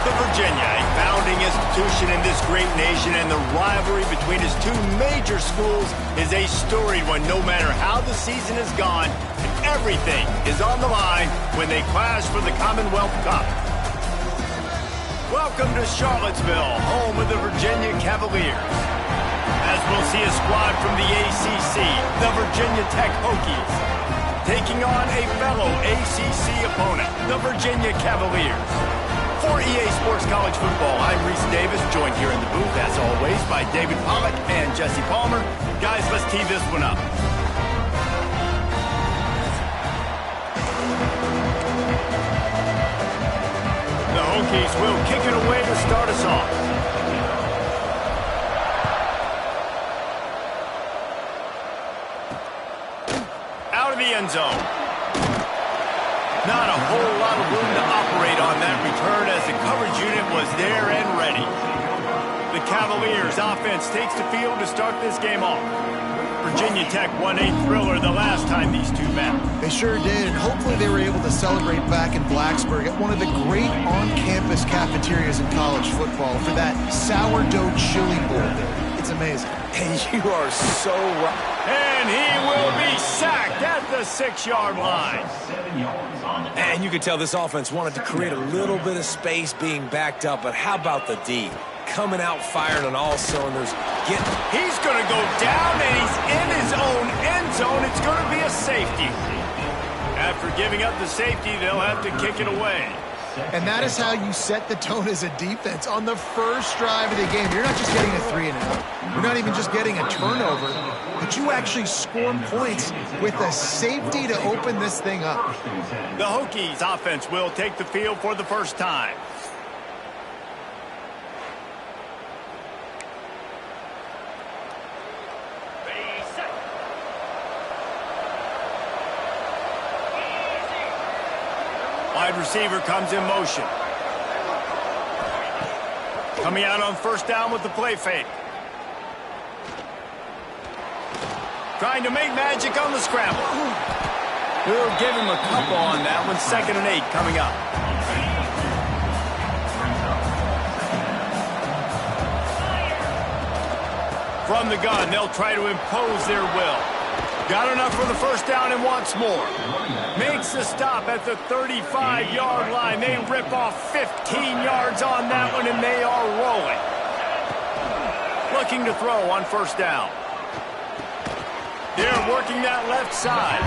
birth of Virginia, a founding institution in this great nation, and the rivalry between its two major schools is a storied one, no matter how the season has gone. Everything is on the line when they clash for the Commonwealth Cup. Welcome to Charlottesville, home of the Virginia Cavaliers. As we'll see a squad from the ACC, the Virginia Tech Hokies, taking on a fellow ACC opponent, the Virginia Cavaliers. For EA Sports College Football, I'm Reese Davis, joined here in the booth, as always, by David Pollack and Jesse Palmer. Guys, let's tee this one up. The Hokies will kick it away to start us off. Out of the end zone. Not a whole lot of room to operate on that return as the coverage unit was there and ready. The Cavaliers offense takes the field to start this game off. Virginia Tech won a thriller the last time these two met. They sure did, and hopefully they were able to celebrate back in Blacksburg at one of the great on-campus cafeterias in college football for that sourdough chili bowl. It's amazing. And you are so right. And he will be sacked at the 6-yard line. And you could tell this offense wanted to create a little bit of space being backed up, but how about the D? Coming out firing on all cylinders. He's going to go down, and he's in his own end zone. It's going to be a safety. After giving up the safety, they'll have to kick it away. And that is how you set the tone as a defense. On the first drive of the game, you're not just getting a 3-and-out. You're not even just getting a turnover, but you actually score points with a safety to open this thing up. The Hokies offense will take the field for the first time. Wide receiver comes in motion. Coming out on first down with the play fake. Trying to make magic on the scramble. We'll give him a couple on that one. 2nd and 8 coming up. From the gun, they'll try to impose their will. Got enough for the first down and wants more. Makes the stop at the 35-yard line. They rip off 15 yards on that one, and they are rolling. Looking to throw on first down. They're working that left side.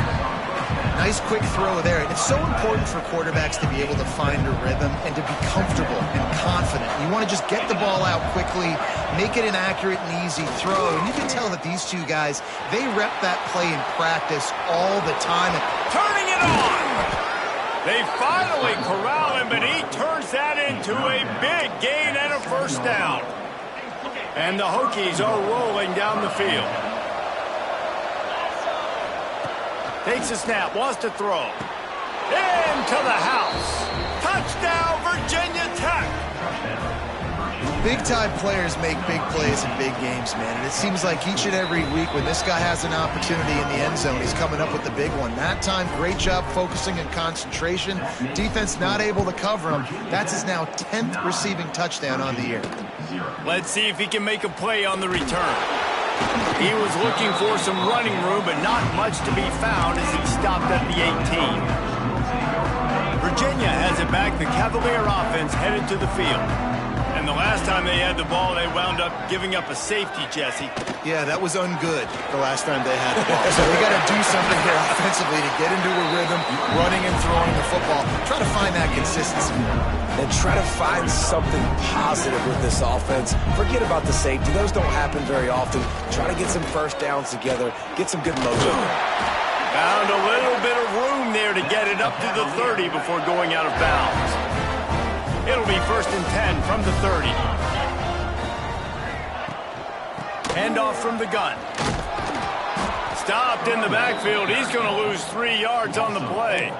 Nice quick throw there. And it's so important for quarterbacks to be able to find a rhythm and to be comfortable and confident. You want to just get the ball out quickly, make it an accurate and easy throw. And you can tell that these two guys, they rep that play in practice all the time. Turning it on! They finally corral him, but he turns that into a big gain and a first down. And the Hokies are rolling down the field. Takes a snap, wants to throw. Into the house. Touchdown, Virginia Tech. Big-time players make big plays in big games, man. And it seems like each and every week when this guy has an opportunity in the end zone, he's coming up with the big one. That time, great job focusing and concentration. Defense not able to cover him. That's his now 10th receiving touchdown on the year. Let's see if he can make a play on the return. He was looking for some running room, but not much to be found as he stopped at the 18. Virginia has it back. The Cavalier offense headed to the field. And the last time they had the ball, they wound up giving up a safety, Jesse. Yeah, that was ungood the last time they had the ball. So we got to do something here offensively to get into a rhythm, running and throwing the football. Try to find that consistency. And try to find something positive with this offense. Forget about the safety. Those don't happen very often. Try to get some first downs together. Get some good mojo. Found a little bit of room there to get it up to the 30 before going out of bounds. It'll be 1st and 10 from the 30. Handoff from the gun. Stopped in the backfield. He's going to lose 3 yards on the play.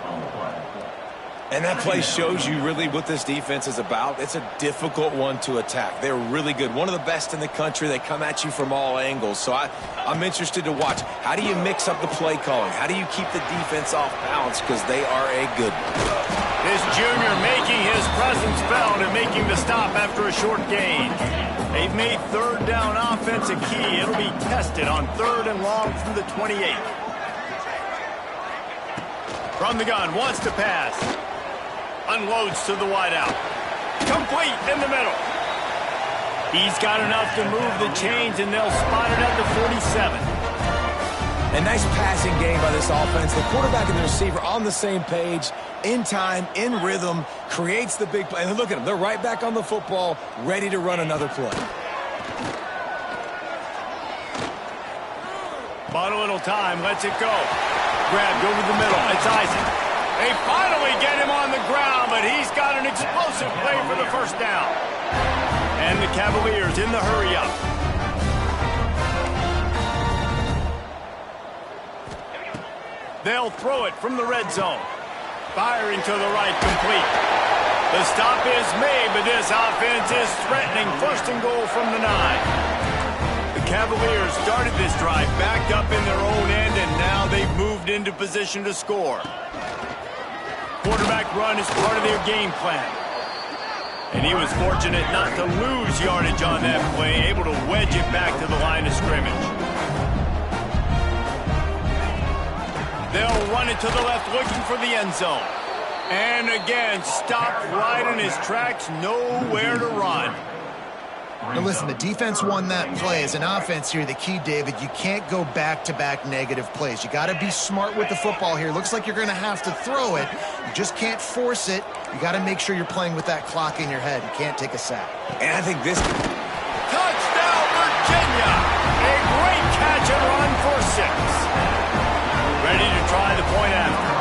And that play shows you really what this defense is about. It's a difficult one to attack. They're really good. One of the best in the country. They come at you from all angles. So I'm interested to watch. How do you mix up the play calling? How do you keep the defense off balance? Because they are a good one. This junior making his presence felt and making the stop after a short gain. They've made third down offense a key. It'll be tested on 3rd and long from the 28. From the gun, wants to pass. Unloads to the wideout. Complete in the middle. He's got enough to move the chains, and they'll spot it at the 47. A nice passing game by this offense. The quarterback and the receiver on the same page, in time, in rhythm, creates the big play. And look at them. They're right back on the football, ready to run another play. Bought a little time. Lets it go. Grabbed over the middle. It's Isaac. They finally get him on the ground, but he's got an explosive play for the first down. And the Cavaliers in the hurry-up. They'll throw it from the red zone. Firing to the right, complete. The stop is made, but this offense is threatening. 1st and goal from the 9. The Cavaliers started this drive backed up in their own end, and now they've moved into position to score. Quarterback run is part of their game plan. And he was fortunate not to lose yardage on that play, able to wedge it back to the line of scrimmage. They'll run it to the left, looking for the end zone. And again, stopped right in his tracks, nowhere to run. Now listen, the defense won that play. As an offense here, the key, David, you can't go back-to-back negative plays. You got to be smart with the football here. Looks like you're going to have to throw it. You just can't force it. You got to make sure you're playing with that clock in your head. You can't take a sack. And I think this... Touchdown, Virginia! A great catch and run for 6. Ready to try the point after.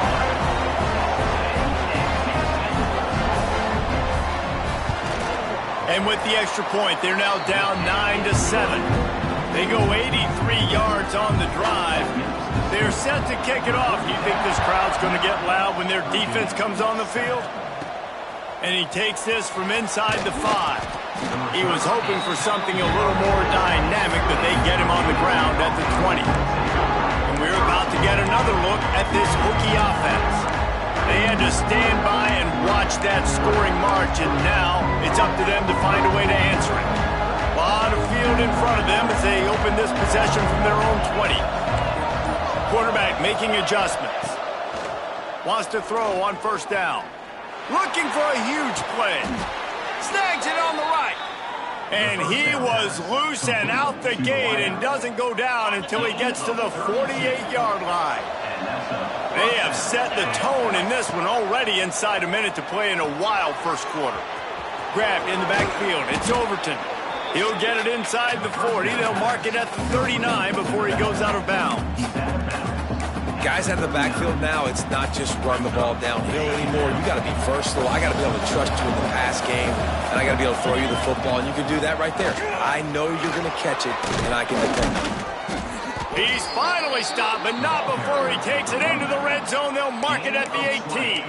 And with the extra point, they're now down 9-7. They go 83 yards on the drive. They're set to kick it off. You think this crowd's going to get loud when their defense comes on the field? And he takes this from inside the 5. He was hoping for something a little more dynamic, but they get him on the ground at the 20. And we're about to get another look at this Hokie offense. They had to stand by and watch that scoring march, and now it's up to them to find a way to answer it. A lot of field in front of them as they open this possession from their own 20. Quarterback making adjustments. Wants to throw on 1st down. Looking for a huge play. Snags it on the right. And he was loose and out the gate and doesn't go down until he gets to the 48-yard line. They have set the tone in this one already inside a minute to play in a wild first quarter. Grabbed in the backfield. It's Overton. He'll get it inside the 40. They'll mark it at the 39 before he goes out of bounds. Guys out of the backfield now, it's not just run the ball downhill anymore. You got to be versatile. I got to be able to trust you in the pass game, and I got to be able to throw you the football, and you can do that right there. I know you're going to catch it, and I can depend on you. He's finally stopped, but not before he takes it into the red zone. They'll mark it at the 18.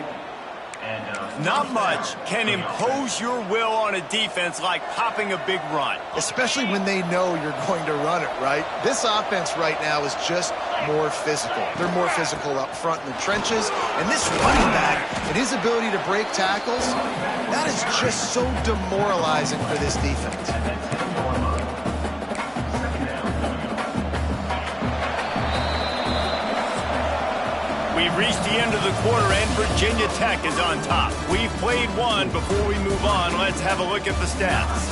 Not much can impose your will on a defense like popping a big run. Especially when they know you're going to run it, right? This offense right now is just more physical. They're more physical up front in the trenches. And this running back and his ability to break tackles, that is just so demoralizing for this defense. We've reached the end of the quarter, and Virginia Tech is on top. We've played one. Before we move on, let's have a look at the stats.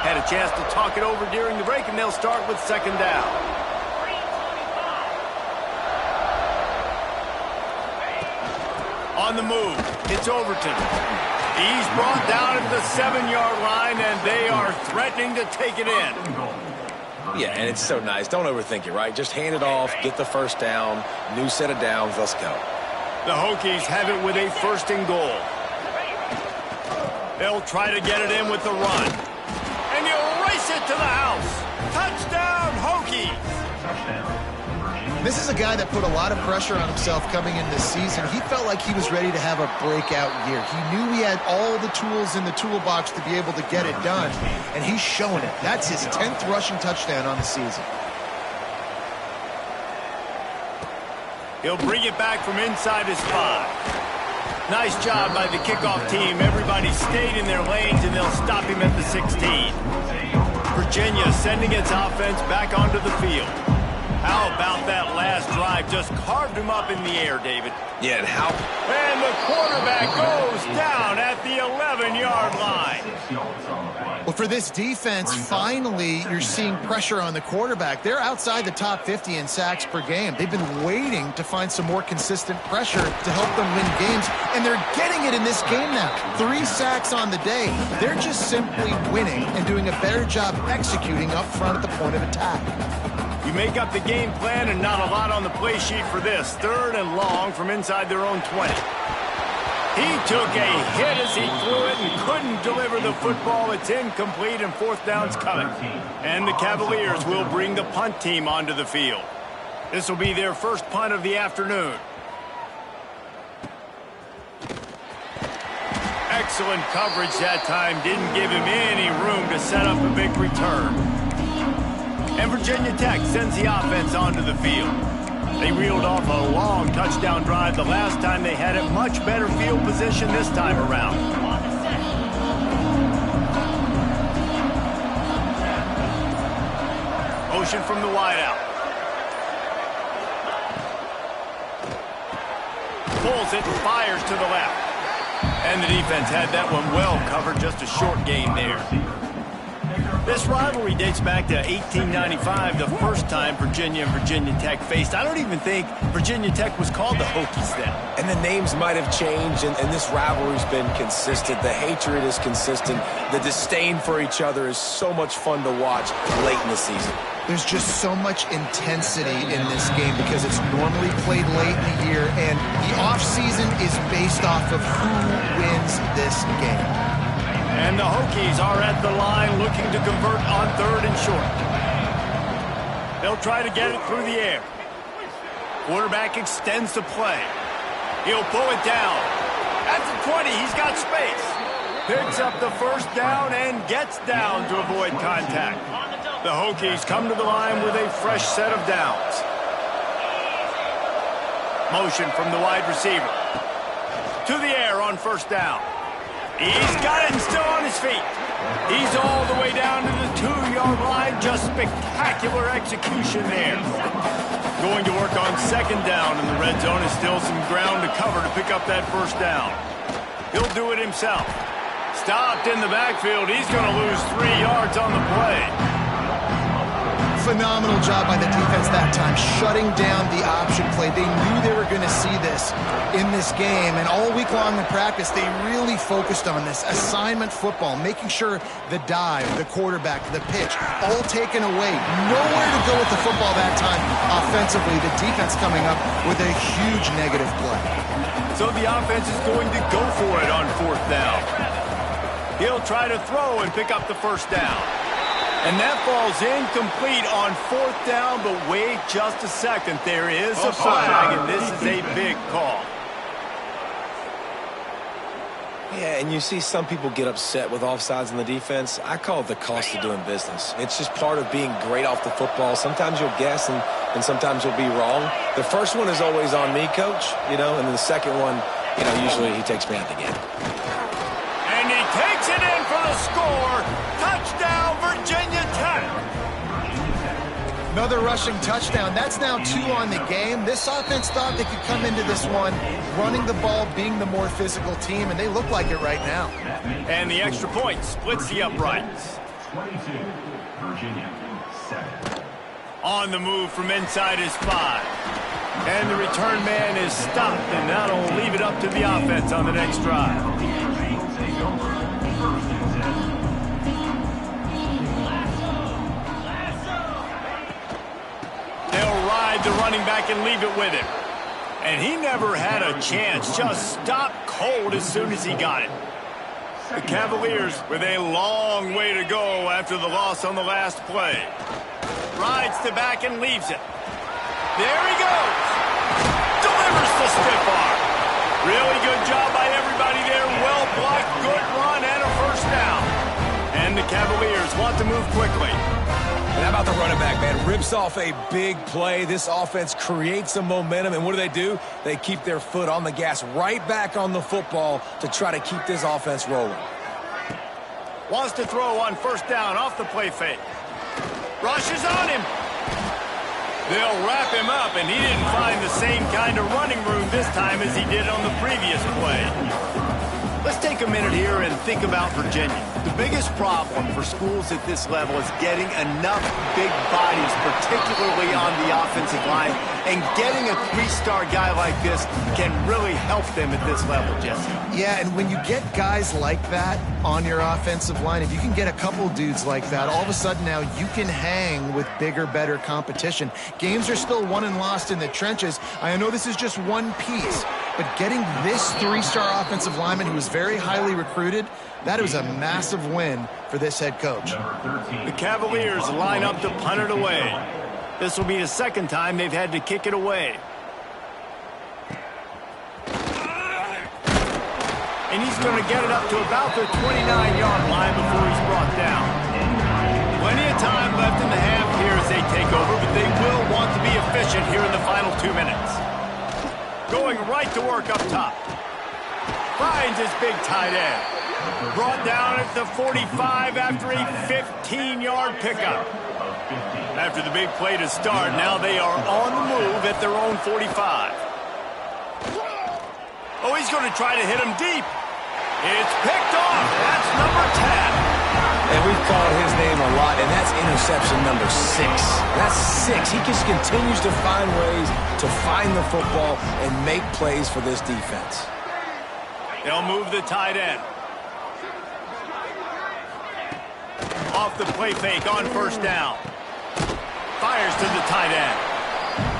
Had a chance to talk it over during the break, and they'll start with 2nd down. On the move, it's Overton. He's brought down at the 7-yard line, and they are threatening to take it in. Yeah, and it's so nice. Don't overthink it, right? Just hand it off, get the 1st down, new set of downs, let's go. The Hokies have it with a 1st and goal. They'll try to get it in with the run. And he'll race it to the house. Touchdown, Hokies. This is a guy that put a lot of pressure on himself coming into this season. He felt like he was ready to have a breakout year. He knew he had all the tools in the toolbox to be able to get it done, and he's showing it. That's his 10th rushing touchdown on the season. He'll bring it back from inside his 5. Nice job by the kickoff team. Everybody stayed in their lanes, and they'll stop him at the 16. Virginia sending its offense back onto the field. How about that last drive? Just carved him up in the air, David. Yeah, and how... And the quarterback goes down at the 11-yard line. Well, for this defense, finally, you're seeing pressure on the quarterback. They're outside the top 50 in sacks per game. They've been waiting to find some more consistent pressure to help them win games, and they're getting it in this game now. 3 sacks on the day. They're just simply winning and doing a better job executing up front at the point of attack. You make up the game plan and not a lot on the play sheet for this. 3rd and long from inside their own 20. He took a hit as he threw it and couldn't deliver the football. It's incomplete and 4th down's coming. And the Cavaliers will bring the punt team onto the field. This will be their first punt of the afternoon. Excellent coverage that time. Didn't give him any room to set up a big return. And Virginia Tech sends the offense onto the field. They reeled off a long touchdown drive the last time they had it. Much better field position this time around. Motion from the wideout. Pulls it and fires to the left. And the defense had that one well covered. Just a short gain there. This rivalry dates back to 1895, the first time Virginia and Virginia Tech faced. I don't even think Virginia Tech was called the Hokies then. And the names might have changed, and this rivalry's been consistent. The hatred is consistent. The disdain for each other is so much fun to watch late in the season. There's just so much intensity in this game because it's normally played late in the year, and the offseason is based off of who wins this game. And the Hokies are at the line looking to convert on 3rd and short. They'll try to get it through the air. Quarterback extends the play. He'll pull it down. At the 20, he's got space. Picks up the 1st down and gets down to avoid contact. The Hokies come to the line with a fresh set of downs. Motion from the wide receiver. To the air on 1st down. He's got it and still on his feet. He's all the way down to the 2-yard line. Just spectacular execution there. Going to work on 2nd down, and the red zone is still some ground to cover to pick up that 1st down. He'll do it himself. Stopped in the backfield. He's going to lose 3 yards on the play. Phenomenal job by the defense that time, shutting down the option play. They knew they were going to see this in this game, and all week long in practice, they really focused on this assignment football, making sure the dive, the quarterback, the pitch, all taken away. Nowhere to go with the football that time offensively. The defense coming up with a huge negative play. So the offense is going to go for it on 4th down. He'll try to throw and pick up the 1st down. And that falls incomplete on 4th down, but wait just a second. There is a flag, and this is a big call. Yeah, and you see some people get upset with offsides in the defense. I call it the cost of doing business. It's just part of being great off the football. Sometimes you'll guess, and sometimes you'll be wrong. The first one is always on me, Coach, and then the second one, usually he takes me out the game. And he takes it in for the score. Touchdown, Virginia Tech. Another rushing touchdown. That's now 2 on the game. This offense thought they could come into this one running the ball, being the more physical team, and they look like it right now. And the extra point splits the uprights. 22, Virginia, 7. On the move from inside his 5. And the return man is stopped, and that'll leave it up to the offense on the next drive. They'll ride the running back and leave it with him. And he never had a chance. Just stopped cold as soon as he got it. The Cavaliers with a long way to go after the loss on the last play. Rides to back and leaves it. There he goes. Delivers the stiff arm. Really good job by everybody there. Well blocked, good run, and a first down. And the Cavaliers want to move quickly. And how about the running back, man? Rips off a big play. This offense creates some momentum, and what do? They keep their foot on the gas right back on the football to try to keep this offense rolling. Wants to throw on first down off the play fake. Rushes on him. They'll wrap him up, and he didn't find the same kind of running room this time as he did on the previous play. Let's take a minute here and think about Virginia. The biggest problem for schools at this level is getting enough big bodies, particularly on the offensive line, and getting a three-star guy like this can really help them at this level, Jesse. Yeah, and when you get guys like that on your offensive line, if you can get a couple dudes like that, all of a sudden now you can hang with bigger, better competition. Games are still won and lost in the trenches. I know this is just one piece, but getting this three-star offensive lineman who was very highly recruited, that was a massive win for this head coach. The Cavaliers line up to punt it away. This will be the second time they've had to kick it away. And he's going to get it up to about the 29-yard line before he's brought down. Plenty of time left in the half here as they take over, but they will want to be efficient here in the final 2 minutes. Going right to work up top. Finds his big tight end. Brought down at the 45 after a 15-yard pickup. After the big play to start, now they are on the move at their own 45. Oh, he's going to try to hit him deep. It's picked off. That's number 10. And we've called his name a lot, and that's interception number 6. That's 6. He just continues to find ways to find the football and make plays for this defense. They'll move the tight end. Off the play fake on first down. Fires to the tight end.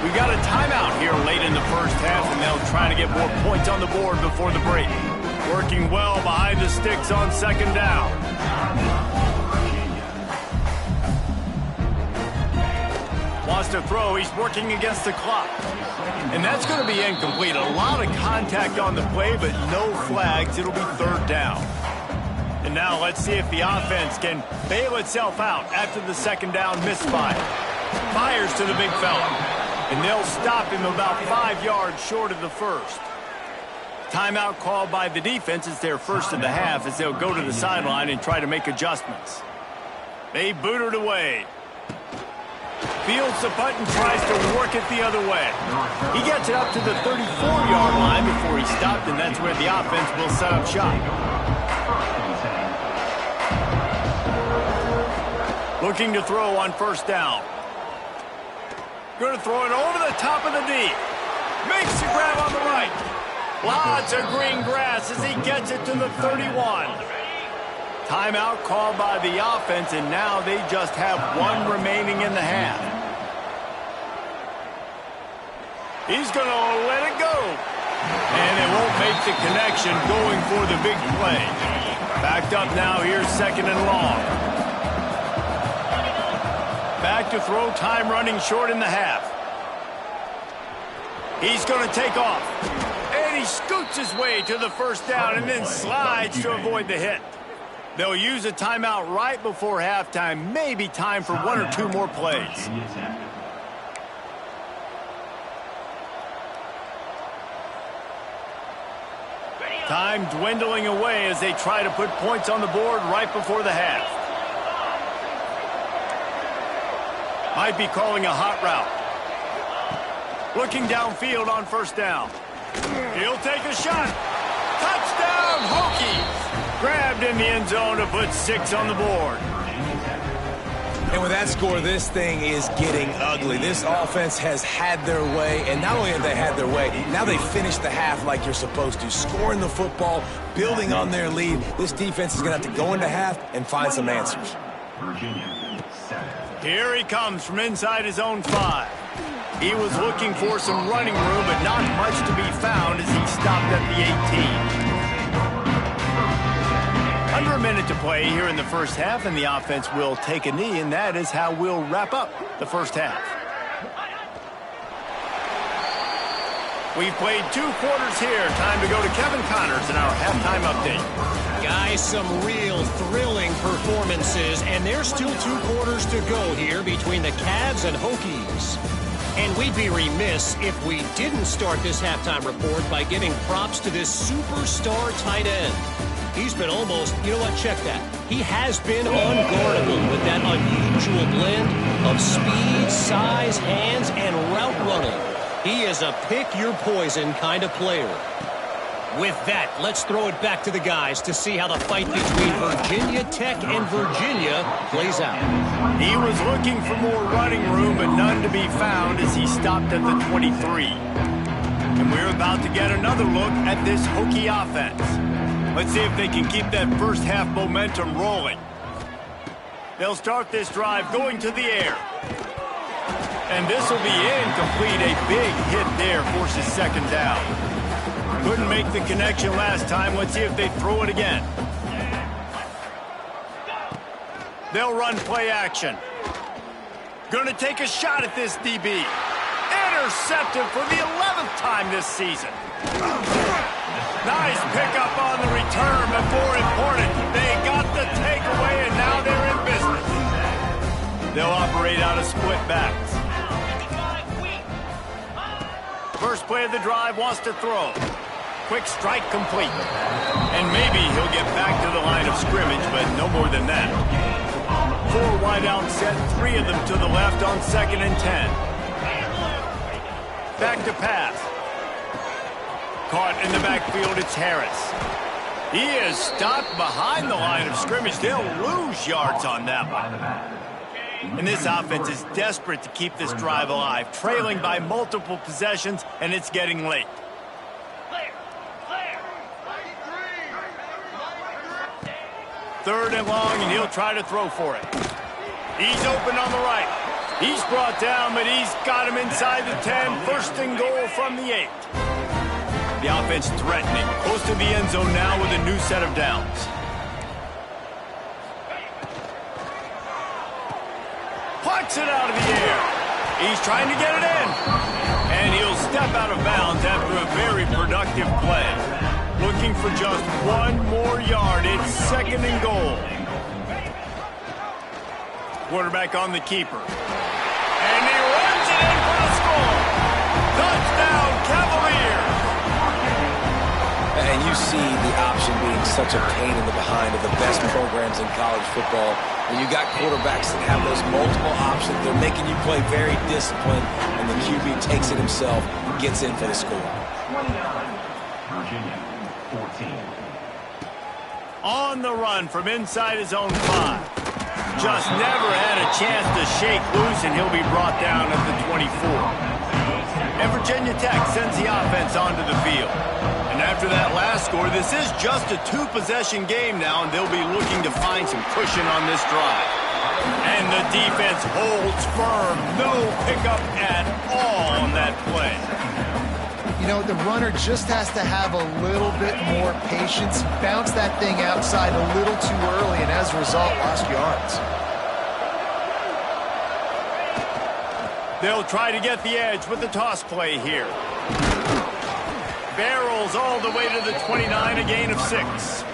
We got a timeout here late in the first half, and they'll try to get more points on the board before the break. Working well behind the sticks on second down. Wants to throw. He's working against the clock. And that's going to be incomplete. A lot of contact on the play, but no flags. It'll be third down. And now let's see if the offense can bail itself out after the second down misfire. Fires to the big fella. And they'll stop him about 5 yards short of the first. Timeout called by the defense. It's their first of the half as they'll go to the sideline and try to make adjustments. They boot it away. Fields the punt and tries to work it the other way. He gets it up to the 34-yard line before he stopped, and that's where the offense will set up shop. Looking to throw on first down. Going to throw it over the top of the D. Makes the grab on the right. Lots of green grass as he gets it to the 31. Timeout called by the offense, and now they just have one remaining in the half. He's going to let it go. And it won't make the connection going for the big play. Backed up now, here's second and long. Back to throw, time running short in the half. He's going to take off. And he scoots his way to the first down and then slides to avoid the hit. They'll use a timeout right before halftime. Maybe time for one or two more plays. Time dwindling away as they try to put points on the board right before the half. Might be calling a hot route. Looking downfield on first down. He'll take a shot. Touchdown, Hokies! Grabbed in the end zone to put 6 on the board. And with that score, this thing is getting ugly. This offense has had their way, and not only have they had their way, now they finish the half like you're supposed to, scoring the football, building on their lead. This defense is going to have to go into half and find some answers. Here he comes from inside his own 5. He was looking for some running room, but not much to be found as he stopped at the 18. Under a minute to play here in the first half, and the offense will take a knee, and that is how we'll wrap up the first half. We've played 2 quarters here. Time to go to Kevin Connors in our halftime update. Guys, some real thrilling performances, and there's still 2 quarters to go here between the Cavs and Hokies. And we'd be remiss if we didn't start this halftime report by giving props to this superstar tight end. He's been almost, you know what, check that. He has been unguardable with that unusual blend of speed, size, hands, and route running. He is a pick-your-poison kind of player. With that, let's throw it back to the guys to see how the fight between Virginia Tech and Virginia plays out. He was looking for more running room, but none to be found as he stopped at the 23. And we're about to get another look at this Hokie offense. Let's see if they can keep that first half momentum rolling. They'll start this drive going to the air. And this will be incomplete. A big hit there forces second down. Couldn't make the connection last time. Let's see if they throw it again. They'll run play action. Gonna take a shot at this DB. Intercepted for the 11th time this season. Nice pickup on the return, but more important, they got the takeaway, and now they're in business. They'll operate out of split backs. First play of the drive, wants to throw. Quick strike complete. And maybe he'll get back to the line of scrimmage, but no more than that. 4 wide out set, 3 of them to the left on 2nd and 10. Back to pass. Caught in the backfield, it's Harris. He is stopped behind the line of scrimmage. They'll lose yards on that one. And this offense is desperate to keep this drive alive, trailing by multiple possessions, and it's getting late. Third and long, and he'll try to throw for it. He's open on the right. He's brought down, but he's got him inside the 10. First and goal from the 8. The offense threatening, close to the end zone now with a new set of downs. Plucks it out of the air. He's trying to get it in. And he'll step out of bounds after a very productive play. Looking for just 1 more yard. It's 2nd and goal. Quarterback on the keeper. And he runs it in for the score. Touchdown, Cavaliers. And you see the option being such a pain in the behind of the best programs in college football. When you got quarterbacks that have those multiple options, they're making you play very disciplined, and the QB takes it himself, gets in for the score. 29, Virginia, 14. On the run from inside his own 5. Just never had a chance to shake loose, and he'll be brought down at the 24. And Virginia Tech sends the offense onto the field. And after that last score, this is just a 2-possession game now, and they'll be looking to find some cushion on this drive. And the defense holds firm. No pickup at all on that play. You know, the runner just has to have a little bit more patience, bounce that thing outside a little too early, and as a result, lost yards. They'll try to get the edge with the toss play here. Barrels all the way to the 29, a gain of 6.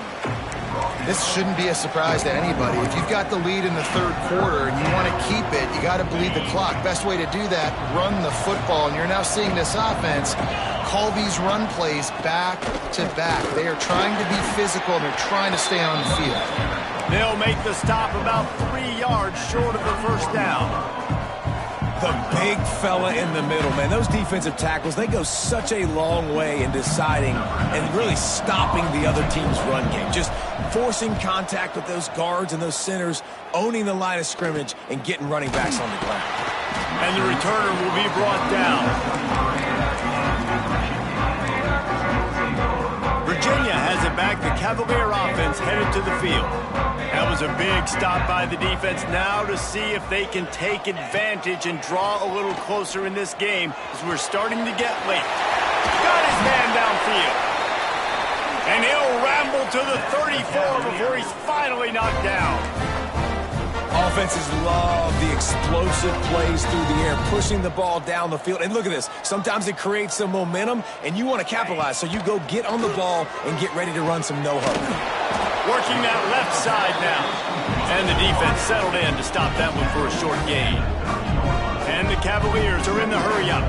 This shouldn't be a surprise to anybody. If you've got the lead in the 3rd quarter and you want to keep it, you got to bleed the clock. Best way to do that, run the football. And you're now seeing this offense call these run plays back to back. They are trying to be physical, and they're trying to stay on the field. They'll make the stop about 3 yards short of the first down. The big fella in the middle, man. Those defensive tackles, they go such a long way in deciding and really stopping the other team's run game. Just forcing contact with those guards and those centers, owning the line of scrimmage, and getting running backs on the ground. And the returner will be brought down. Virginia has it back. The Cavalier offense headed to the field. That was a big stop by the defense. Now to see if they can take advantage and draw a little closer in this game as we're starting to get late. Got his man downfield. And he'll ramble to the 34 before he's finally knocked down. Offenses love the explosive plays through the air, pushing the ball down the field. And look at this. Sometimes it creates some momentum, and you want to capitalize. So you go get on the ball and get ready to run some no-huddle. Working that left side now. And the defense settled in to stop that one for a short gain. And the Cavaliers are in the hurry-up.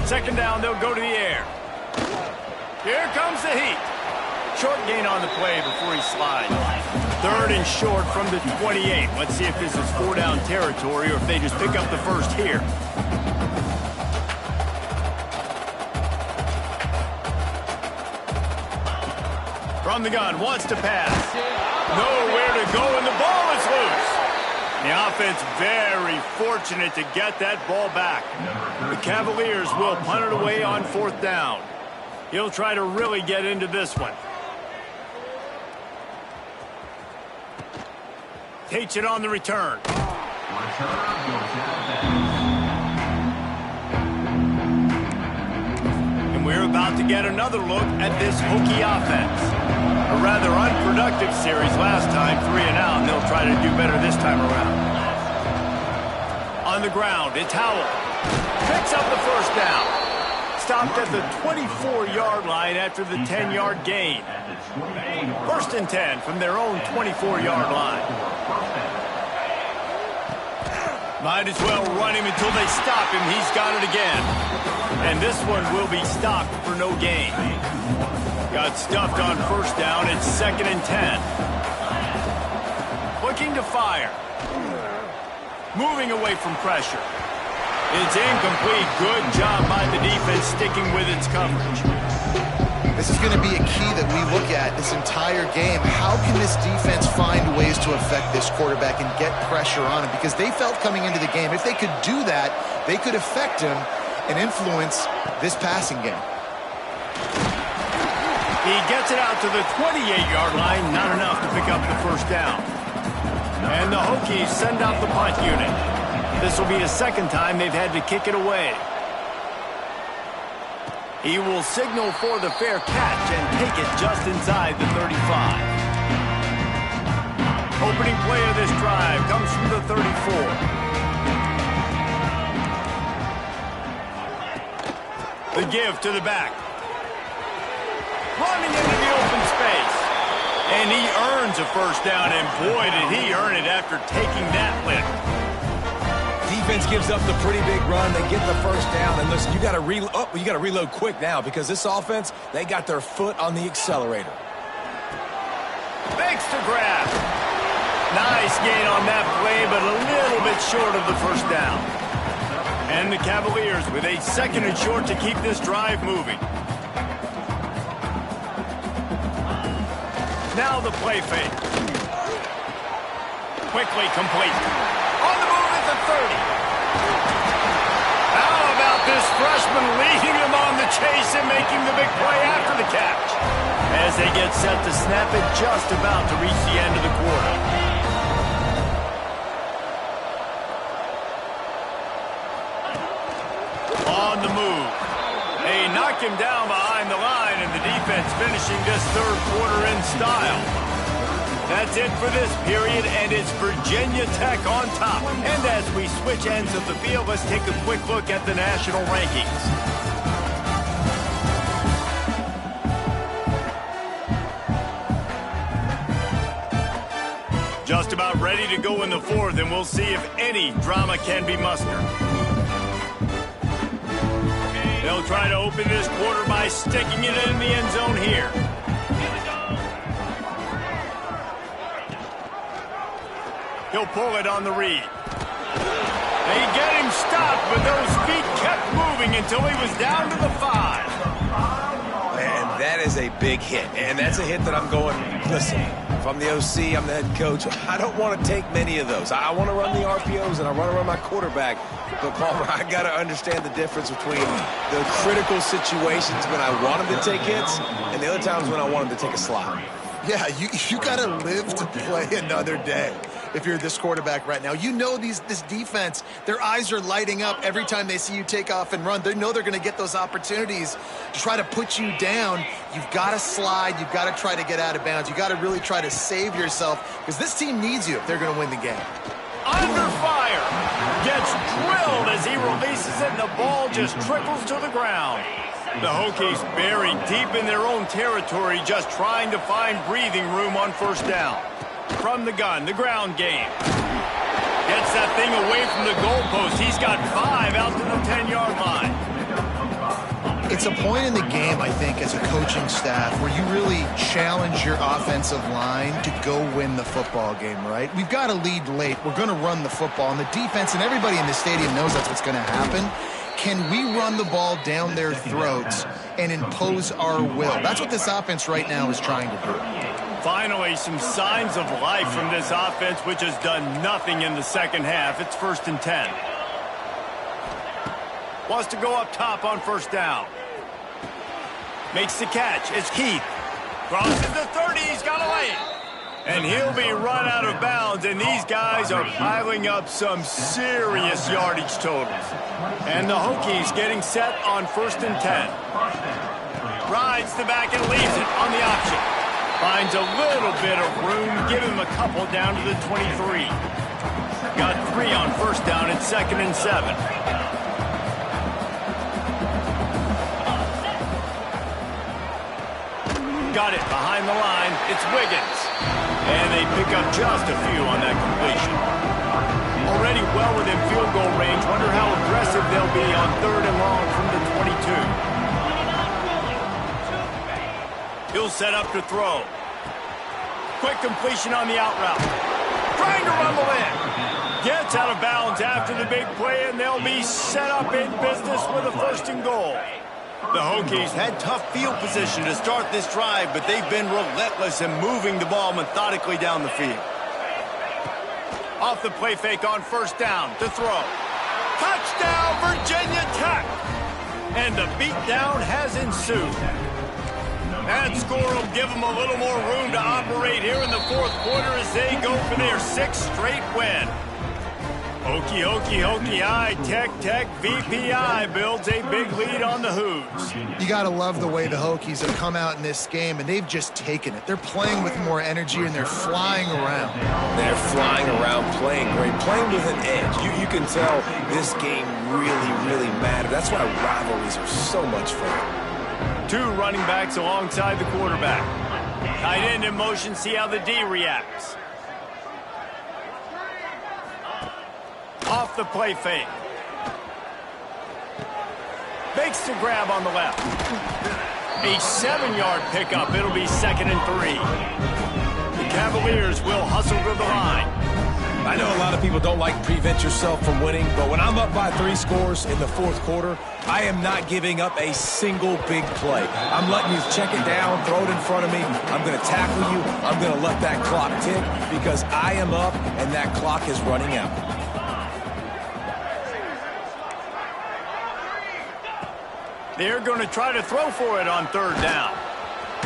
Second down, they'll go to the air. Here comes the heat. Short gain on the play before he slides. Third and short from the 28. Let's see if this is 4-down territory or if they just pick up the first here. From the gun, wants to pass. Nowhere to go, and the ball is loose. The offense very fortunate to get that ball back. The Cavaliers will punt it away on 4th down. He'll try to really get into this one. Takes it on the return. And we're about to get another look at this Hokie offense. A rather unproductive series last time, 3 and out, and they'll try to do better this time around. On the ground, it's Howell. Picks up the first down. Stopped at the 24-yard line after the 10-yard gain. 1st and 10 from their own 24-yard line. Might as well run him until they stop him. He's got it again. And this one will be stopped for no gain. Got stuffed on 1st down. It's 2nd and 10. Looking to fire. Moving away from pressure. It's incomplete. Good job by the defense sticking with its coverage. This is going to be a key that we look at this entire game. How can this defense find ways to affect this quarterback and get pressure on him? Because they felt coming into the game, if they could do that, they could affect him and influence this passing game. He gets it out to the 28-yard line. Not enough to pick up the first down. And the Hokies send out the punt unit. This will be the 2nd time they've had to kick it away. He will signal for the fair catch and take it just inside the 35. Opening play of this drive comes from the 34. The give to the back. Running into the open space. And he earns a first down, and boy, did he earn it after taking that lick. Defense gives up the pretty big run. They get the first down. And listen, you got to reload quick now because this offense, they got their foot on the accelerator. Fakes to grab. Nice gain on that play, but a little bit short of the first down. And the Cavaliers with a 2nd and short to keep this drive moving. Now the play fake. Quickly complete. On the move at the 30. How about this freshman leading him on the chase and making the big play after the catch? As they get set to snap it, just about to reach the end of the quarter. On the move. They knock him down behind the line, and the defense finishing this 3rd quarter in style. That's it for this period, and it's Virginia Tech on top. And as we switch ends of the field, let's take a quick look at the national rankings. Just about ready to go in the 4th, and we'll see if any drama can be mustered. They'll try to open this quarter by sticking it in the end zone here. He'll pull it on the read. They get him stopped, but those feet kept moving until he was down to the 5. Man, that is a big hit. And that's a hit that I'm going, listen, if I'm the OC, I'm the head coach, I don't want to take many of those. I want to run the RPOs and I want to run my quarterback. But, Palmer, I got to understand the difference between the critical situations when I want him to take hits and the other times when I want him to take a slide. Yeah, you got to live to play another day. if you're this quarterback right now. You know this defense, their eyes are lighting up every time they see you take off and run. They know they're going to get those opportunities to try to put you down. You've got to slide. You've got to try to get out of bounds. You've got to really try to save yourself because this team needs you if they're going to win the game. Under fire. Gets drilled as he releases it, and the ball just trickles to the ground. The Hokies buried deep in their own territory, just trying to find breathing room on first down. From the gun, the ground game. Gets that thing away from the goalpost. He's got 5 out to the 10-yard line. It's a point in the game, I think, as a coaching staff where you really challenge your offensive line to go win the football game, right? We've got to lead late. We're going to run the football. And the defense and everybody in the stadium knows that's what's going to happen. Can we run the ball down their throats and impose our will? That's what this offense right now is trying to do. Finally, some signs of life from this offense, which has done nothing in the second half. It's 1st and 10. Wants to go up top on first down. Makes the catch. It's Keith. Crosses the 30. He's got a lane. And he'll be run out of bounds, and these guys are piling up some serious yardage totals. And the Hokies getting set on 1st and 10. Rides the back and leaves it on the option. Finds a little bit of room. Give him a couple down to the 23. Got 3 on first down. It's 2nd and 7. Got it behind the line. It's Wiggins. And they pick up just a few on that completion. Already well within field goal range. Wonder how aggressive they'll be on 3rd and long from the 22. He'll set up to throw. Quick completion on the out route. Trying to rumble in. Gets out of bounds after the big play, and they'll be set up in business with a 1st and goal. The Hokies had tough field position to start this drive, but they've been relentless in moving the ball methodically down the field. Off the play fake on first down to throw. Touchdown, Virginia Tech! And the beatdown has ensued. That score will give them a little more room to operate here in the 4th quarter as they go for their 6th straight win. Hokie, Hokie, Hokie, I, Tech, VPI builds a big lead on the Hoos. You got to love the way the Hokies have come out in this game, and they've just taken it. They're playing with more energy, and they're flying around. They're flying around, playing great, playing with an edge. You can tell this game really matters. That's why rivalries are so much fun. 2 running backs alongside the quarterback. Tight end in motion, see how the D reacts. Off the play fake. Makes the grab on the left. A 7-yard pickup. It'll be 2nd and 3. The Cavaliers will hustle to the line. I know a lot of people don't like prevent yourself from winning, but when I'm up by 3 scores in the 4th quarter, I am not giving up a single big play. I'm letting you check it down, throw it in front of me. I'm going to tackle you. I'm going to let that clock tick because I am up and that clock is running out. They're going to try to throw for it on 3rd down.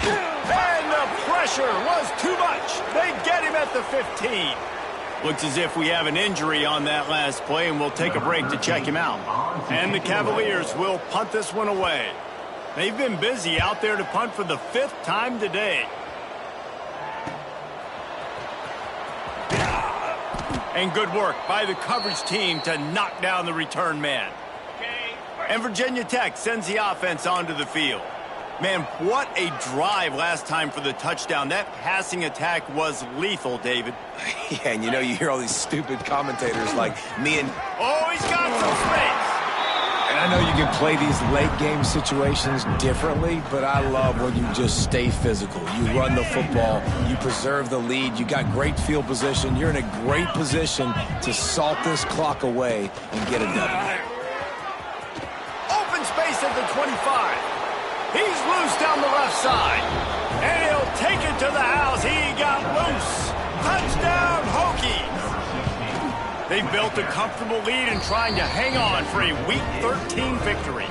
And the pressure was too much. They get him at the 15. Looks as if we have an injury on that last play, and we'll take a break to check him out. And the Cavaliers will punt this one away. They've been busy out there to punt for the 5th time today. And good work by the coverage team to knock down the return man. And Virginia Tech sends the offense onto the field. Man, what a drive last time for the touchdown. That passing attack was lethal, David. Yeah, and you hear all these stupid commentators like me and... Oh, he's got some space. And I know you can play these late game situations differently, but I love when you just stay physical. You run the football, you preserve the lead, you got great field position. You're in a great position to salt this clock away and get a W. Open space at the 25. He's loose down the left side. And he'll take it to the house. He got loose. Touchdown, Hokies. They've built a comfortable lead and trying to hang on for a Week 13 victory.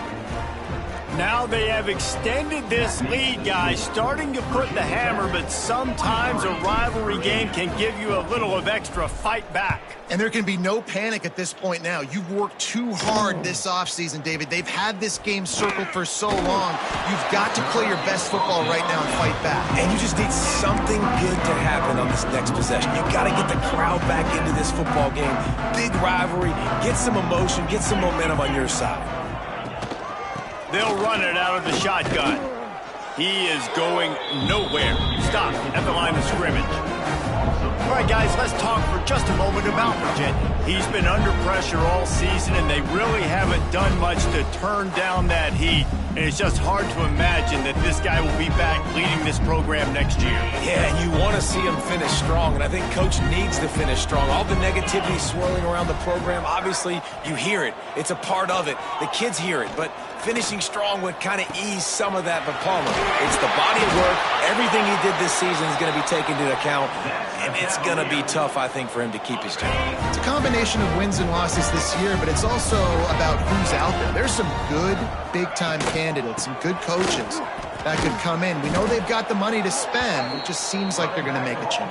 Now they have extended this lead, guys, starting to put the hammer, but sometimes a rivalry game can give you a little of extra fight back. And there can be no panic at this point now. You've worked too hard this offseason, David. They've had this game circled for so long. You've got to play your best football right now and fight back. And you just need something good to happen on this next possession. You got to get the crowd back into this football game. Big rivalry. Get some emotion. Get some momentum on your side. They'll run it out of the shotgun. He is going nowhere. Stop at the line of scrimmage. All right, guys, let's talk for just a moment about Virginia. He's been under pressure all season, and they really haven't done much to turn down that heat. And it's just hard to imagine that this guy will be back leading this program next year. Yeah, and you want to see him finish strong, and I think Coach needs to finish strong. All the negativity swirling around the program, obviously, you hear it. It's a part of it. The kids hear it, but finishing strong would kind of ease some of that. But Palmer, it's the body of work. Everything he did this season is going to be taken into account, and it's going to be tough, I think, for him to keep his job. It's a combination of wins and losses this year, but it's also about who's out there. There's some good big-time candidates, some good coaches that could come in. We know they've got the money to spend. It just seems like they're going to make a change.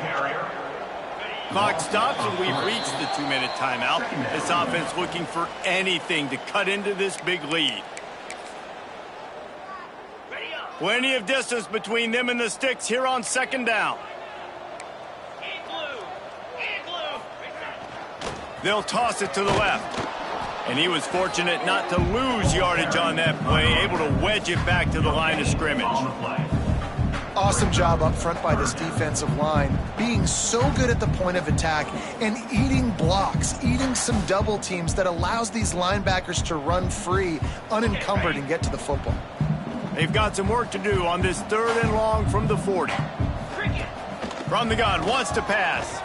Clock stops, and we've reached the 2-minute timeout. This offense looking for anything to cut into this big lead. Plenty of distance between them and the sticks here on second down. They'll toss it to the left. And he was fortunate not to lose yardage on that play, able to wedge it back to the line of scrimmage. Awesome job up front by this defensive line, being so good at the point of attack and eating blocks, eating some double teams that allows these linebackers to run free, unencumbered, and get to the football. They've got some work to do on this 3rd and long from the 40. From the gun, wants to pass.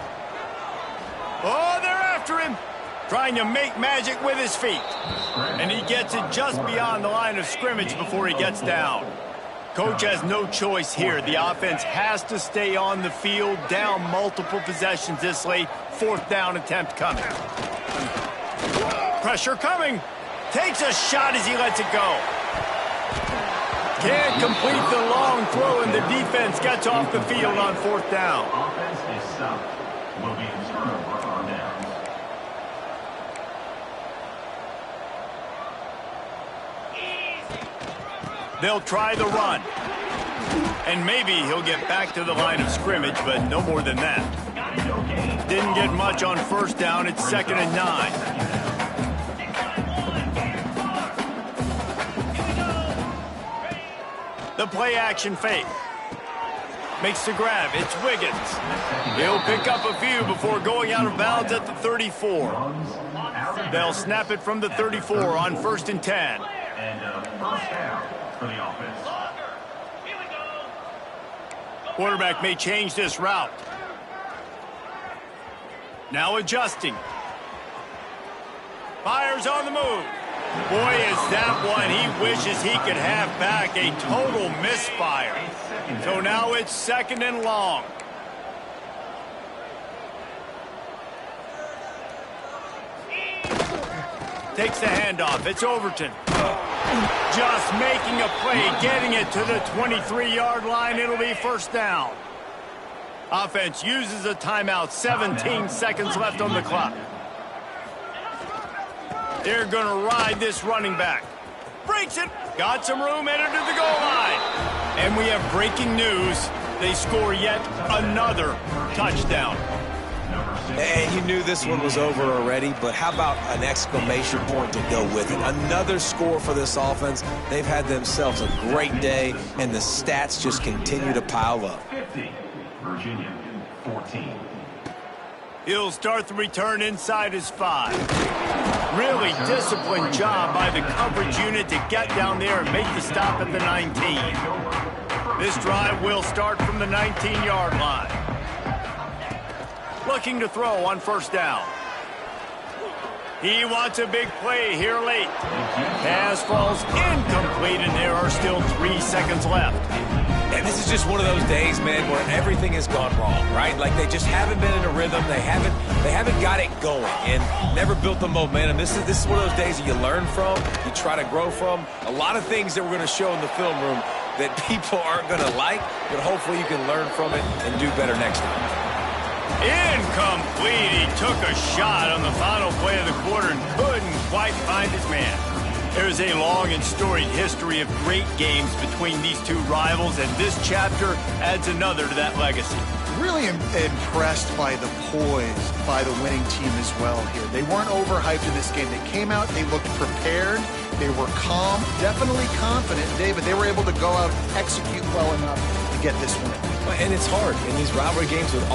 Oh, they're after him. Trying to make magic with his feet. And he gets it just beyond the line of scrimmage before he gets down. Coach has no choice here. The offense has to stay on the field, down multiple possessions this late. 4th down attempt coming. Pressure coming. Takes a shot as he lets it go. Can't complete the long throw, and the defense gets off the field on 4th down. Offense is stopped. Will be a turnover on downs. They'll try the run. And maybe he'll get back to the line of scrimmage, but no more than that. Didn't get much on 1st down. It's 2nd and 9. The play action fake. Makes the grab. It's Wiggins. He'll pick up a few before going out of bounds at the 34. They'll snap it from the 34 on 1st and 10. And first down for the offense. Quarterback may change this route. Now adjusting. Fires on the move. Boy, is that one he wishes he could have back. A total misfire. So now it's 2nd and long. Takes the handoff. It's Overton. Just making a play, getting it to the 23-yard line. It'll be 1st down. Offense uses a timeout. 17 seconds left on the clock. They're going to ride this running back. Breaks it. Got some room, headed to the goal line. And we have breaking news. They score yet another touchdown. And you knew this one was over already, but how about an exclamation point to go with it? Another score for this offense. They've had themselves a great day, and the stats just continue to pile up. 50, Virginia, 14. He'll start the return inside his 5. Really disciplined job by the coverage unit to get down there and make the stop at the 19. This drive will start from the 19-yard line. Looking to throw on 1st down. He wants a big play here late. Pass falls incomplete, and there are still 3 seconds left. And this is just one of those days, man, where everything has gone wrong, right? Like they just haven't been in a rhythm. They haven't got it going and never built the momentum. This is one of those days that you learn from, you try to grow from. A lot of things that we're going to show in the film room that people aren't going to like, but hopefully you can learn from it and do better next time. Incomplete. He took a shot on the final play of the quarter and couldn't quite find his man. There's a long and storied history of great games between these two rivals, and this chapter adds another to that legacy. Really impressed by the poise by the winning team as well here. They weren't overhyped in this game. They came out, they looked prepared, they were calm, definitely confident, David. They were able to go out and execute well enough to get this win. And it's hard in these rivalry games with all